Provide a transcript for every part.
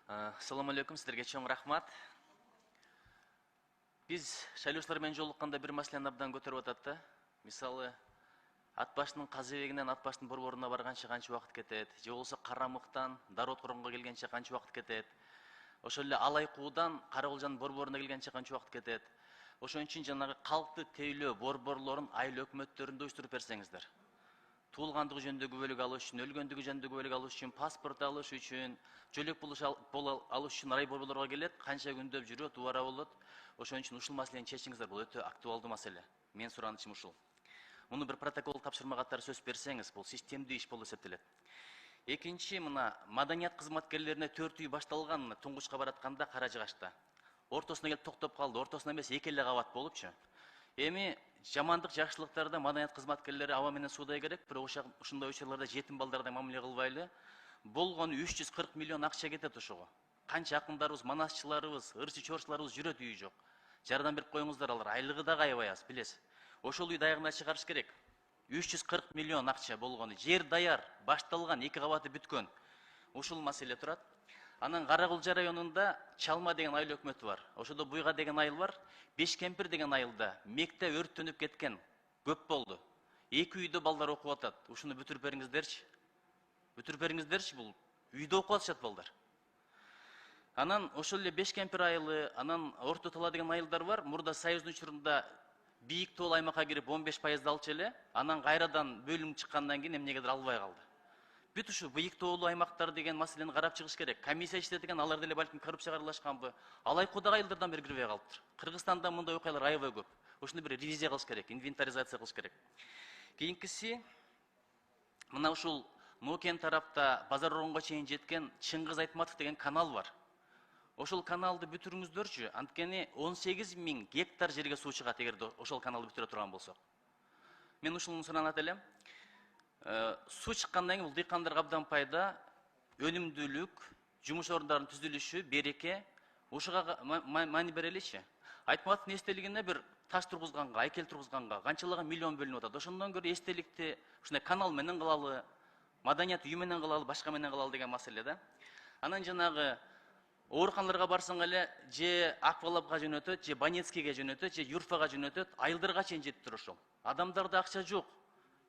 Assalamu алейкум, сіздерге чоң рахмат. Біз шайлоочулар жолукканда бир маселени абдан көтөрүп атат. Мисалы, ат башынын казыбегинен ат башынын борборуна барганча канча убакыт кетет, же болбосо Карамыктан Дарооткоронго келгенче канча убакыт кетет. Ошол эле Алайкуудан Каракулжанын борборуна келгенче канча убакыт кетет. Ошон үчүн жанагы калкты тейлөө борборлорун айыл өкмөттөрүндө уюштуруп берсеңиздер. Туулгандыгы жөнүндөгү бөлүк алыш үчүн, өлгөндүгү жөнүндөгү бөлүк алыш үчүн, паспорт алыш үчүн, жөлөк пул алыш үчүн рай борборлорго келет, канча күндөп жүрөт, убара болот. Ошон үчүн ушул маселени чечиңиздер, бул өтө актуалдуу маселе. Мен суранычым ушул. Муну бир протокол тапшырма катары сөз берсеңиз, бул системдүү иш болуп эсептелет. Экинчи, мына маданият кызматкерлерине 4 үй башталган туңгучка баратканда Каражыгачта. Ортосуна келип токтоп калды, ортосуна эмес, эки эле кабат болупчу. Эми жамандык жакшылыктарда маданият кызматкерлери аба менен суудай керек, бирок ушундай учурларда жетим балдардай мамиле кылбайлы. Болгону 340 миллион акча кетет ошого. Канча акындарыбыз, манасчыларыбыз, ырчы чорчуларыбыз жүрөт, үйү жок. Жардам берип коюңуздар, алар айлыгы да аябай аз, билесиз. Ошол үйдү аягына чыгарыш керек. 340 миллион акча болгону, жер даяр, башталган, эки кабаты бүткөн. Ушул маселе турат. Анан Каракулжа районунда Чалма деген айыл өкмөтү бар. Ошодо Буйга деген айыл бар. Бешкемпир деген айылда мектеп өрттөнүп кеткен, көп болду. Эки үйдө балдар окуп атат. Ушуну бүтүрүп бериңиздерчи. Бүтүрүп бериңиздерчи, бул үйдө окуп атышат балдар. Анан ошол эле Бешкемпир айылы, анан Орто Тала деген айылдар бар. Мурда Союздун учурунда бийик тоол аймакка кирип 15% алчу эле, анан кайрадан бөлүм чыккандан кийин эмнегедир албай калды. Бүт ушу бийик тоолуу аймактар деген маселени карап чыгыш керек. Комиссия иштетилген, алар деле балким коррупцияга аралашканбы? Алайкуудагы айылдардан бери кирбей калыптыр. Кыргызстанда мындай окуялар аябай көп. Ушуну бир ревизия кылыш керек, инвентаризация кылыш керек. Кийинкиси, мына ушул Нокен тарапта Базар Оронго чейин жеткен Чыңгыз Айтматов деген канал бар. Ошол каналды бүтүрүңүздөрчү, анткени 18 000 гектар жерге суу чыгат эгерде ошол каналды бүтүрө турган болсок. Мен ушуну суранат элем. Суу чыккандан кийин бул дыйкандарга абдан пайда, өнүмдүүлүк, жумуш орундарынын түзүлүшү, береке, ушуга маани береличи. Айтматовдун эстелигине бир таш тургузганга, айкел тургузганга канчалаган миллион бөлүнүп атат. Ошондон көрө эстеликти ушундай канал менен кылалы, маданият үйү менен кылалы, башка менен кылалы деген маселе да. Анан жанагы ооруканаларга барсаң эле же Аквалабга жөнөтөт, же Банецкийге жөнөтөт, же Юрфага жөнөтөт, айылдарга чейин жетиптир ошол. Адамдарда акча жок.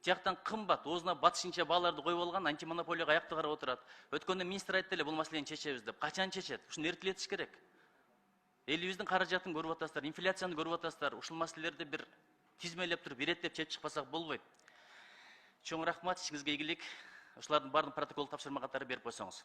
Тияктан кымбат, оозуна батышынча бааларды коюп алган, антимонополияга аякты карап отурат. Өткөндө министр айтты эле бул маселени чечебиз деп. Качан чечет? Ушуну эркелетиш керек. Элибиздин каражатын көрүп атасыздар, инфляцияны көрүп атасыздар. Ушул маселелерди бир тизмелеп туруп, иреттеп чечип чыкпасак болбойт. Чоң рахмат, ишиңизге ийгилик. Ушулардын баарын протокол тапшырма катары берип койсоңуз.